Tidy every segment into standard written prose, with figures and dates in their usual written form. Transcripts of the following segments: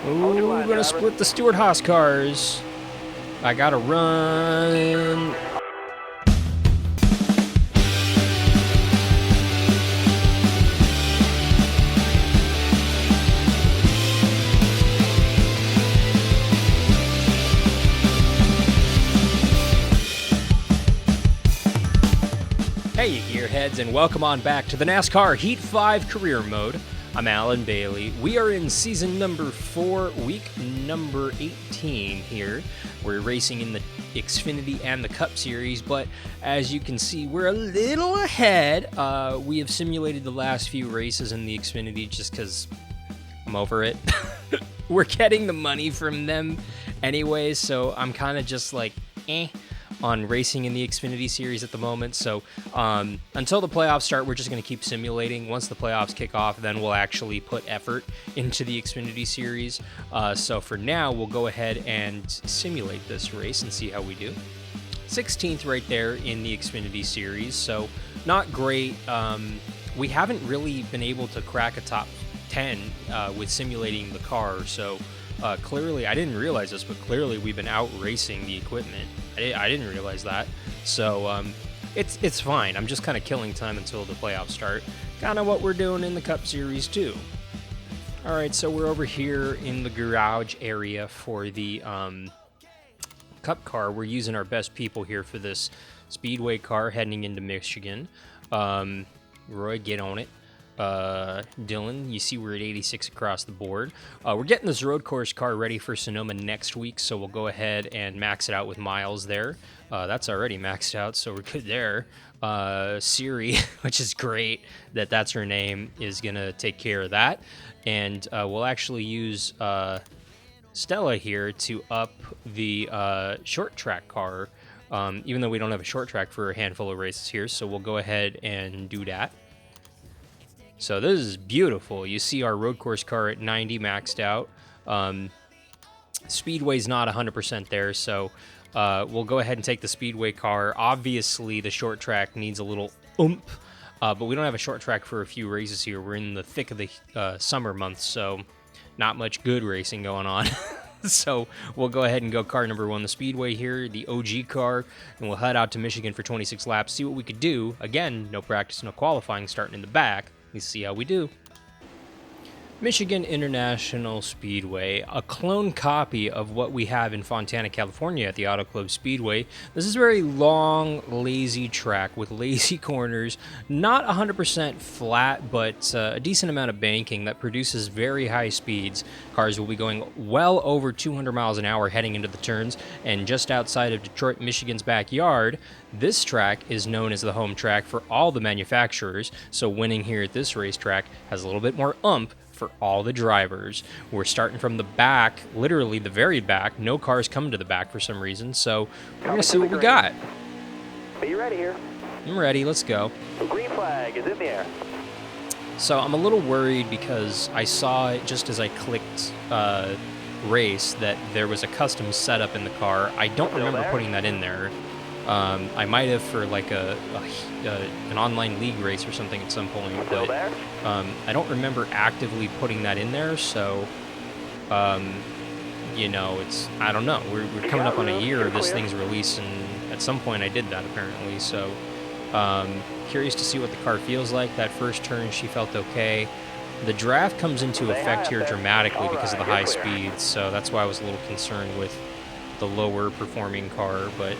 Ooh, we're gonna split the Stewart Haas cars. I gotta run. Hey, gearheads, and welcome on back to the NASCAR Heat 5 Career Mode. I'm Alan Bailey. We are in season number 4, week number 18 here. We're racing in the Xfinity and the Cup Series, but as you can see, we're a little ahead. We have simulated the last few races in the Xfinity just because I'm over it. We're getting the money from them anyway, so I'm kind of just like, on racing in the Xfinity Series at the moment. So until the playoffs start, we're just going to keep simulating. Once the playoffs kick off, then we'll actually put effort into the Xfinity Series. So for now, we'll go ahead and simulate this race and see how we do. 16th right there in the Xfinity Series, so not great. We haven't really been able to crack a top 10 with simulating the car, so clearly, I didn't realize this, but clearly we've been out racing the equipment. I didn't realize that. So it's fine. I'm just kind of killing time until the playoffs start. Kind of what we're doing in the Cup Series too. All right, so we're over here in the garage area for the Cup car. We're using our best people here for this Speedway car heading into Michigan. Roy, get on it. Dylan, you see we're at 86 across the board. We're getting this road course car ready for Sonoma next week, so we'll go ahead and max it out with miles there. That's already maxed out, so we're good there. Siri, which is great that that's her name, is going to take care of that. And we'll actually use Stella here to up the short track car, even though we don't have a short track for a handful of races here, so we'll go ahead and do that. So this is beautiful. You see our road course car at 90 maxed out. Speedway's not 100% there, so we'll go ahead and take the Speedway car. Obviously, the short track needs a little oomph, but we don't have a short track for a few races here. We're in the thick of the summer months, so not much good racing going on. So we'll go ahead and go car number 1, the Speedway here, the OG car, and we'll head out to Michigan for 26 laps, see what we could do. Again, no practice, no qualifying, starting in the back. Let's see how we do. Michigan International Speedway, a clone copy of what we have in Fontana, California at the Auto Club Speedway. This is a very long, lazy track with lazy corners, not 100% flat, but a decent amount of banking that produces very high speeds. Cars will be going well over 200 miles an hour heading into the turns, and just outside of Detroit, Michigan's backyard, this track is known as the home track for all the manufacturers, so winning here at this racetrack has a little bit more oomph for all the drivers. We're starting from the back, literally the very back. No cars come to the back for some reason, so we're going to see what we got. Be ready here. I'm ready, let's go. The green flag is in the air. So I'm a little worried because I saw it just as I clicked race that there was a custom setup in the car. I don't remember putting that in there. I might have for like an online league race or something at some point, but I don't remember actively putting that in there. So, you know, I don't know. We're coming up on a year of this thing's release, and at some point I did that apparently. So, curious to see what the car feels like. That first turn, she felt okay. The draft comes into effect here dramatically because of the high speeds, so that's why I was a little concerned with the lower performing car, but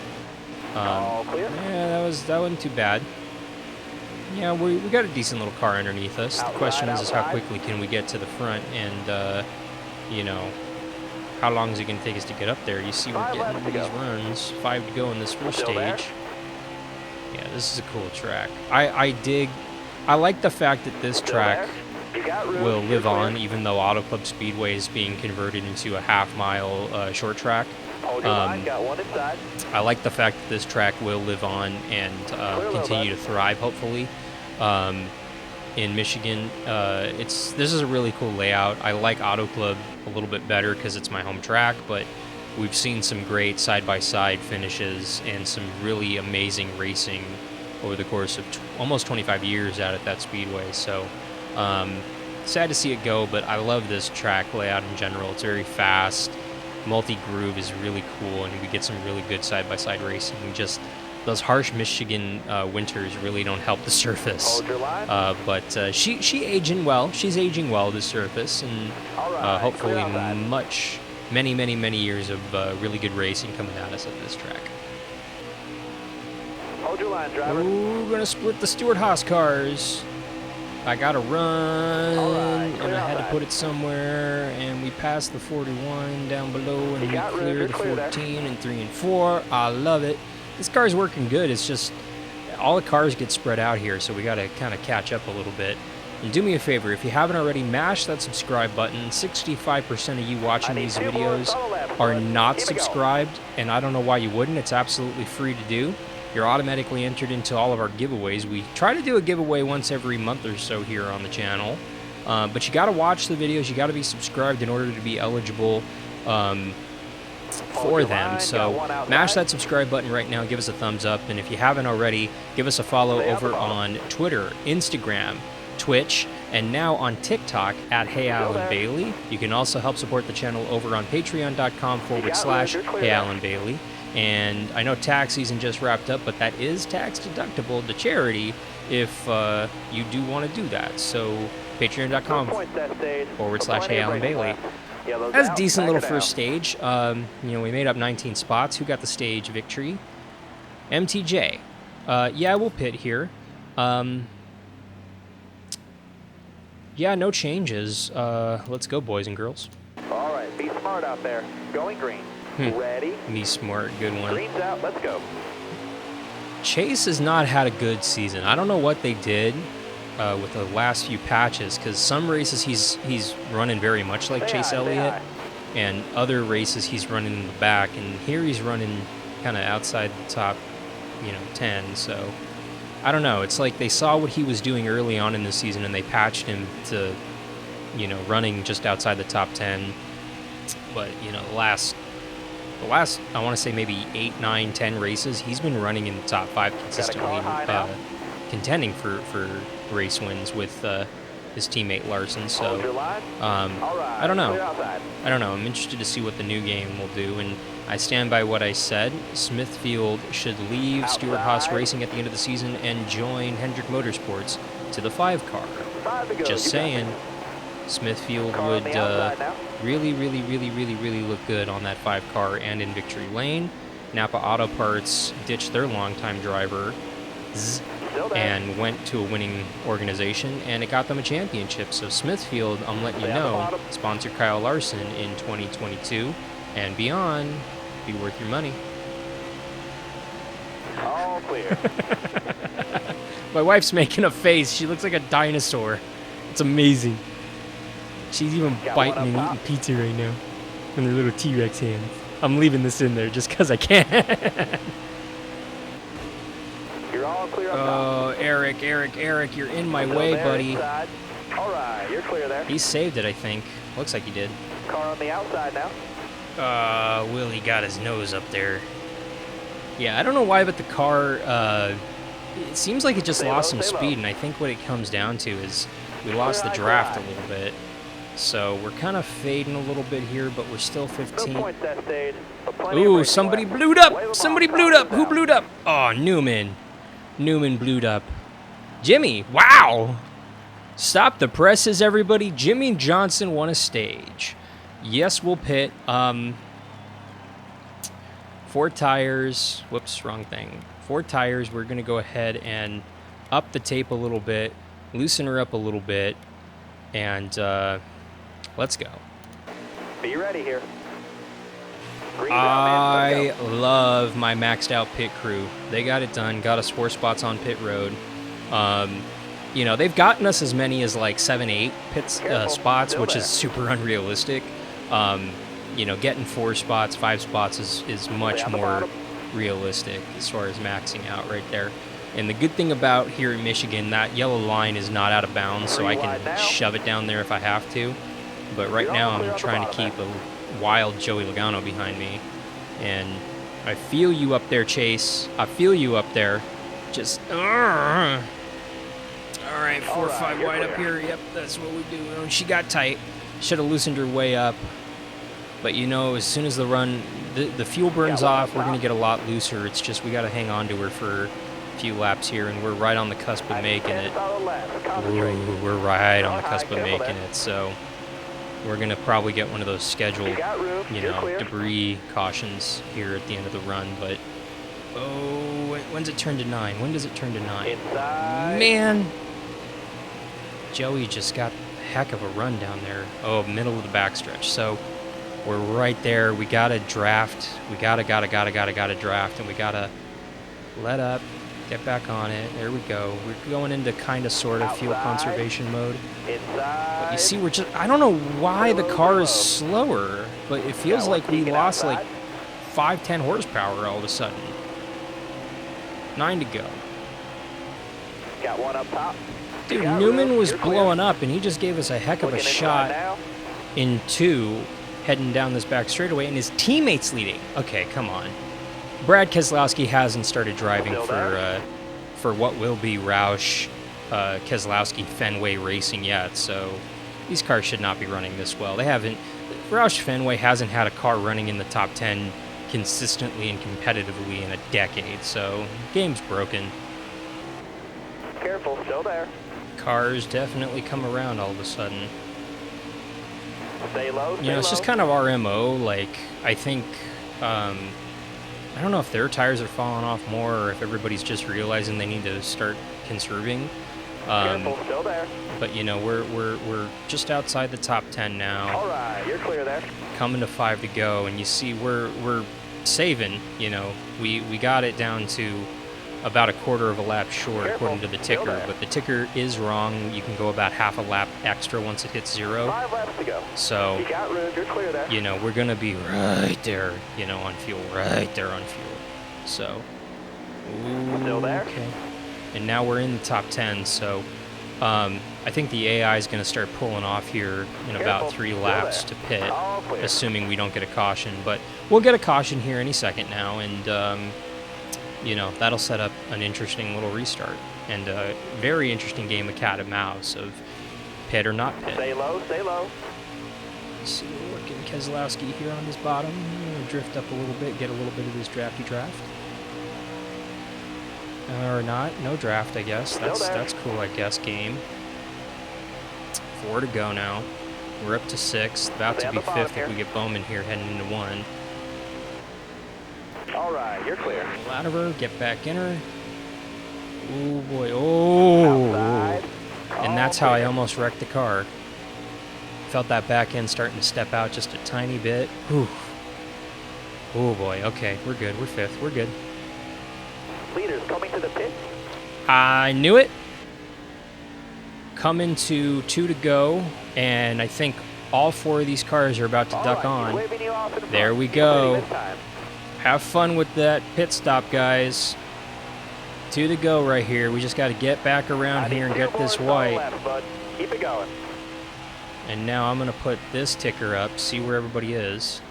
yeah, that wasn't too bad. Yeah, we got a decent little car underneath us. The question is how quickly can we get to the front, and you know, how long is it going to take us to get up there? You see, we're getting these runs. 5 to go in this first stage. Yeah, this is a cool track. I like the fact that this track will live on, even though Auto Club Speedway is being converted into a half-mile short track. I like the fact that this track will live on and continue to thrive, hopefully. In Michigan, this is a really cool layout. I like Auto Club a little bit better because it's my home track, but we've seen some great side-by-side finishes and some really amazing racing over the course of almost 25 years out at that speedway. So sad to see it go, but I love this track layout in general. It's very fast. Multi-groove is really cool, and we get some really good side-by-side racing. Just those harsh Michigan winters really don't help the surface. Hold your line. But she aging well. She's aging well, the surface, and All right, hopefully clear outside. many years of really good racing coming at us at this track. Hold your line, driver. Ooh, we're gonna split the Stewart-Haas cars. I gotta run, All right, and clear I had to outside. put it somewhere, and we passed the 41 down below, and You we got room, clear you're the clear there. 14 and 3 and 4. I love it. This car's working good. It's just all the cars get spread out here, so we gotta kind of catch up a little bit. And do me a favor, if you haven't already, mash that subscribe button. 65% of you watching these videos are not subscribed, and I don't know why you wouldn't. It's absolutely free to do. You're automatically entered into all of our giveaways. We try to do a giveaway once every month or so here on the channel. But you got to watch the videos. You got to be subscribed in order to be eligible for them. So mash that subscribe button right now. Give us a thumbs up. And if you haven't already, give us a follow over on Twitter, Instagram, Twitch, and now on TikTok at HeyAlanBailey. You can also help support the channel over on patreon.com/HeyAlanBailey. And I know tax season just wrapped up, but that is tax deductible to charity if you do want to do that. So patreon.com/HeyAlanBailey. That's a decent little first stage. We made up 19 spots. Who got the stage victory? MTJ. Yeah, we'll pit here. Yeah, no changes. Let's go, boys and girls. All right, be smart out there. Going green. Ready? Me smart, good one. Green's out. Let's go. Chase has not had a good season. I don't know what they did with the last few patches, because some races he's running very much like Chase Elliott, and other races he's running in the back, and here he's running kind of outside the top, 10. So I don't know. It's like they saw what he was doing early on in the season, and they patched him to, running just outside the top 10. But the last I want to say maybe 8, 9, 10 races, he's been running in the top 5 consistently, contending for race wins with his teammate Larson. So I don't know. I'm interested to see what the new game will do, and I stand by what I said. Smithfield should leave Stewart-Haas Racing at the end of the season and join Hendrick Motorsports to the 5 car. Just saying. Smithfield would really look good on that 5 car and in victory lane. Napa Auto Parts ditched their longtime driver and went to a winning organization, and it got them a championship. So Smithfield, I'm letting you know, sponsor Kyle Larson in 2022 and beyond. Be worth your money. All clear. My wife's making a face. She looks like a dinosaur. It's amazing. She's even biting and eating pizza right now in her little T-Rex hands. I'm leaving this in there just because I can. You're all clear up Oh, Eric, you're in my way, buddy. All right, you're clear there. He saved it, I think. Looks like he did. Car on the outside now. Willie got his nose up there. Yeah, I don't know why, but the car, it seems like it just lost some speed, and I think what it comes down to is we lost the draft a little bit. So we're kind of fading a little bit here, but we're still 15. Ooh, somebody blew up! Somebody blew up! Who blew up? Oh, Newman. Newman blew up. Jimmy, wow! Stop the presses, everybody. Jimmy Johnson won a stage. Yes, we'll pit. 4 tires. Whoops, wrong thing. 4 tires. We're going to go ahead and up the tape a little bit, loosen her up a little bit, and let's go. Be ready here. I love my maxed out pit crew. They got it done. Got us 4 spots on pit road. They've gotten us as many as like 7, 8 spots, which is super unrealistic. Getting 4 spots, 5 spots is much more realistic as far as maxing out right there. And the good thing about here in Michigan, that yellow line is not out of bounds, so I can shove it down there if I have to. But right now I'm trying to keep a wild Joey Logano behind me. And I feel you up there, Chase. I feel you up there. Just... All right, 4 or 5 wide up here. Yep, that's what we do. Oh, she got tight. Should have loosened her way up. But you know, as soon as the run, the fuel burns off, we're going to get a lot looser. It's just we got to hang on to her for a few laps here, and we're right on the cusp of making it. Ooh, we're right on the cusp of making it. So we're going to probably get one of those scheduled, you know, debris cautions here at the end of the run. But oh, when's it turn to 9? When does it turn to 9? Man, Joey just got a heck of a run down there. Oh, middle of the backstretch. So we're right there. We gotta draft. We gotta draft, and we gotta let up, get back on it. There we go. We're going into kind of sort of fuel conservation mode. But you see, we're just, I don't know why the car is slower, but it feels like we lost like 5-10 horsepower all of a sudden. 9 to go. Got one up top. Dude, Newman was blowing up, and he just gave us a heck of a shot in 2. Heading down this back straightaway, and his teammates leading. Okay, come on. Brad Keselowski hasn't started driving for what will be Roush Keselowski Fenway Racing yet, so these cars should not be running this well. They haven't. Roush Fenway hasn't had a car running in the top 10 consistently and competitively in a decade, so game's broken. Careful, still there. Cars definitely come around all of a sudden. Stay low, You know, it's just kind of our MO. Like, I think, I don't know if their tires are falling off more or if everybody's just realizing they need to start conserving. Careful, still there. But, you know, we're just outside the top 10 now. All right, you're clear there. Coming to 5 to go, and you see we're saving, you know. We got it down to about a quarter of a lap short, according to the ticker, but the ticker is wrong. You can go about half a lap extra once it hits 0. 5 laps to go. So, You got room, you're clear there. you know, we're going to be right there, you know, on fuel, right there on fuel. So, Still there? okay. And now we're in the top 10, so I think the AI is going to start pulling off here in about 3 laps to pit, All clear. assuming we don't get a caution. But we'll get a caution here any second now, and you know, that'll set up an interesting little restart and a very interesting game of cat and mouse of pit or not pit. Stay low, stay low. Let's see, we're working Keselowski here on his bottom. We'll drift up a little bit, get a little bit of this drafty draft. Or not, no draft, I guess. That's cool, I guess, game. 4 to go now. We're up to 6, about to be 5th if we get Bowman here heading into 1. All right, you're clear. Out of her, get back in her. Oh boy, oh! Outside. And that's how I almost wrecked the car. Felt that back end starting to step out just a tiny bit. Whew. Oh boy, okay, we're good, we're 5th, we're good. Leaders coming to the pit. I knew it. Coming to 2 to go, and I think all 4 of these cars are about to duck on. There we go. Have fun with that pit stop, guys. 2 to go right here. We just got to get back around here and get this white. Keep it going. And now I'm going to put this ticker up, see where everybody is.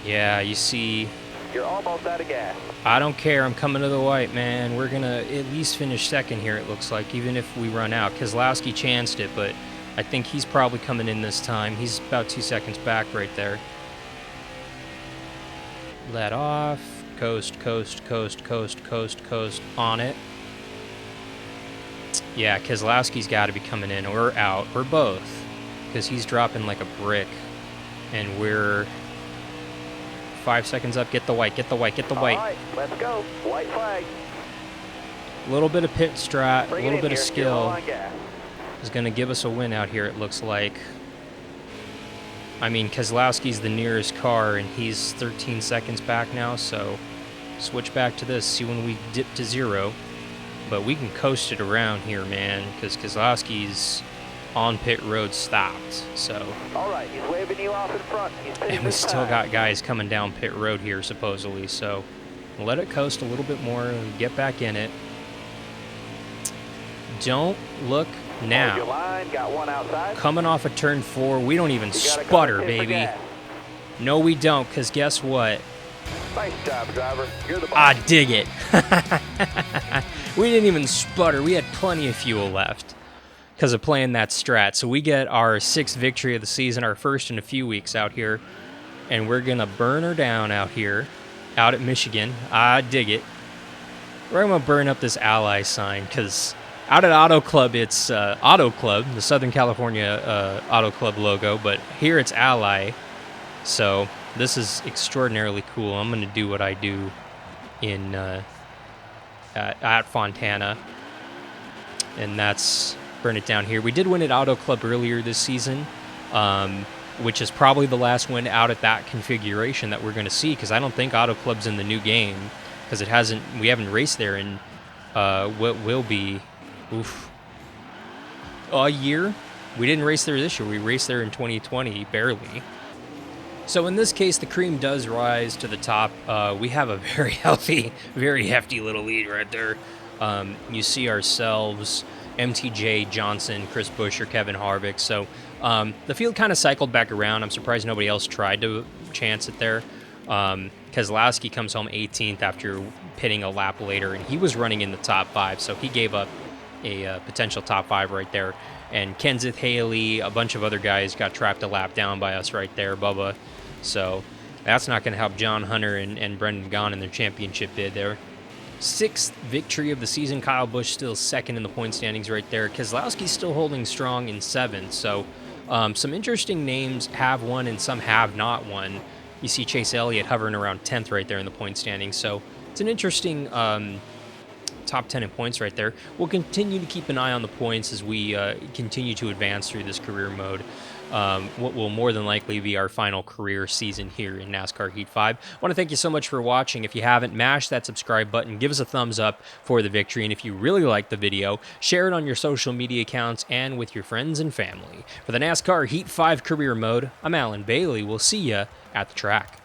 Yeah, you see, You're almost out of gas. I don't care. I'm coming to the white, man. We're going to at least finish 2nd here, it looks like, even if we run out. Keselowski chanced it, but I think he's probably coming in this time. He's about 2 seconds back right there. Let off. Coast, coast, coast, coast, coast, coast. On it. Yeah, Keselowski's got to be coming in or out, or both, because he's dropping like a brick. And we're 5 seconds up. Get the white, get the white, get the white. All right, let's go. White flag. A little bit of pit strat, a little bit of skill On gas. is going to give us a win out here, it looks like. I mean, Keselowski's the nearest car, and he's 13 seconds back now, so switch back to this, see when we dip to 0. But we can coast it around here, man, because Keselowski's on pit road stopped, so. All right, he's waving you off in front. And we still got guys coming down pit road here, supposedly, so let it coast a little bit more and get back in it. Don't look now. Your line, got one outside. Coming off of turn 4, we don't even sputter, baby. No, we don't, because guess what? Nice job, driver. You're the boss. Ah, dig it. We didn't even sputter. We had plenty of fuel left because of playing that strat. So we get our 6th victory of the season, our first in a few weeks out here. And we're going to burn her down out here, out at Michigan. Ah, dig it. We're going to burn up this Ally sign because out at Auto Club, it's Auto Club, the Southern California Auto Club logo. But here it's Ally. So this is extraordinarily cool. I'm going to do what I do in at Fontana, and that's burn it down here. We did win at Auto Club earlier this season, which is probably the last win out at that configuration that we're going to see, because I don't think Auto Club's in the new game, because we haven't raced there in what will be a year. We didn't race there this year. We raced there in 2020, barely. So in this case, the cream does rise to the top. We have a very healthy, very hefty little lead right there. You see ourselves, MTJ, Johnson, Chris Buescher, Kevin Harvick. So the field kind of cycled back around. I'm surprised nobody else tried to chance it there. Keselowski comes home 18th after pitting a lap later, and he was running in the top 5, so he gave up a potential top 5 right there. And Kenseth Haley, a bunch of other guys got trapped a lap down by us right there, Bubba. So that's not going to help John Hunter and Brendan Gaughan in their championship bid there. 6th victory of the season. Kyle Busch still 2nd in the point standings right there. Keselowski's still holding strong in 7th. So some interesting names have won and some have not won. You see Chase Elliott hovering around 10th right there in the point standings. So it's an interesting top 10 in points right there. We'll continue to keep an eye on the points as we continue to advance through this career mode. What will more than likely be our final career season here in NASCAR Heat 5. I want to thank you so much for watching. If you haven't, mash that subscribe button, give us a thumbs up for the victory, and if you really like the video, share it on your social media accounts and with your friends and family. For the NASCAR Heat 5 career mode, I'm Alan Bailey. We'll see you at the track.